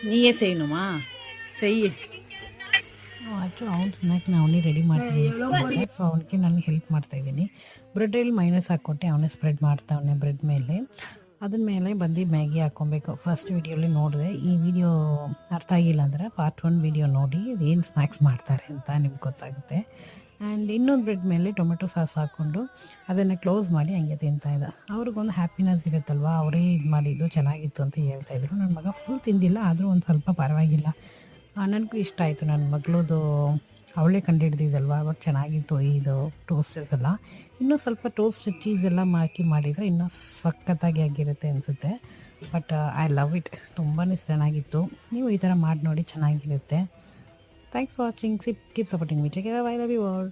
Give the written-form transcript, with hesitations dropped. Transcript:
ನೀಯೇ ಸೇಯ್ನುಮಾ ಸೆಯ್ಯಿ actually ಅವ್ನು ತಿನ್ನೋಕ್ಕೆ ಅವನೇ ರೆಡಿ ಮಾಡ್ತೀನಿ. ಸೊ ಅವನಿಗೆ ನಾನು ಹೆಲ್ಪ್ ಮಾಡ್ತಾಯಿದ್ದೀನಿ. ಬ್ರೆಡ್ಡಲ್ಲಿ ಮೈನಸ್ ಹಾಕ್ಕೊಟ್ಟೆ, ಅವನೇ ಸ್ಪ್ರೆಡ್ ಮಾಡ್ತಾವನೆ ಬ್ರೆಡ್ ಮೇಲೆ. ಅದ್ರ ಮೇಲೆ ಬಂದು ಮ್ಯಾಗಿ ಹಾಕ್ಕೊಬೇಕು. ಫಸ್ಟ್ ವೀಡಿಯೋಲಿ ನೋಡಿದೆ. ಈ ವಿಡಿಯೋ ಅರ್ಥ ಆಗಿಲ್ಲ ಅಂದರೆ ಪಾರ್ಟ್ 1 ವೀಡಿಯೋ ನೋಡಿ ಏನು ಸ್ನ್ಯಾಕ್ಸ್ ಮಾಡ್ತಾರೆ ಅಂತ ನಿಮ್ಗೆ ಗೊತ್ತಾಗುತ್ತೆ. ಆ್ಯಂಡ್ ಇನ್ನೊಂದು ಬ್ರೆಡ್ ಮೇಲೆ ಟೊಮೆಟೊ ಸಾಸ್ ಹಾಕ್ಕೊಂಡು ಅದನ್ನು ಕ್ಲೋಸ್ ಮಾಡಿ ಹಂಗೆ ತಿಂತಾಯಿದ್ದ. ಅವ್ರಿಗೊಂದು ಹ್ಯಾಪಿನೆಸ್ ಇರುತ್ತಲ್ವ, ಅವರೇ ಇದು ಮಾಡಿದ್ದು ಚೆನ್ನಾಗಿತ್ತು ಅಂತ ಹೇಳ್ತಾಯಿದ್ರು. ನನ್ನ ಮಗ ಫುಲ್ ತಿಂದಿಲ್ಲ, ಆದರೂ ಒಂದು ಸ್ವಲ್ಪ ಪರವಾಗಿಲ್ಲ. ನನಗೂ ಇಷ್ಟ ಆಯಿತು. ನನ್ನ ಮಗಳದು ಅವಳೇ ಕಂಡುಹಿಡ್ದಿದ್ದಲ್ವ, ಅವಾಗ ಚೆನ್ನಾಗಿತ್ತು ಇದು ಟೋಸ್ಟರ್ಸ್ ಎಲ್ಲ. ಇನ್ನೂ ಸ್ವಲ್ಪ ಟೋಸ್ಟ್ ಚೀಸೆಲ್ಲ ಹಾಕಿ ಮಾಡಿದರೆ ಇನ್ನೂ ಸಖತ್ತಾಗಿ ಆಗಿರುತ್ತೆ ಅನಿಸುತ್ತೆ. ಬಟ್ ಐ ಲವ್ ಇಟ್, ತುಂಬಾ ಚೆನ್ನಾಗಿತ್ತು. ನೀವು ಈ ಥರ ಮಾಡಿ ನೋಡಿ, ಚೆನ್ನಾಗಿರುತ್ತೆ. Thanks for watching. Keep supporting me. Take care. I love you all.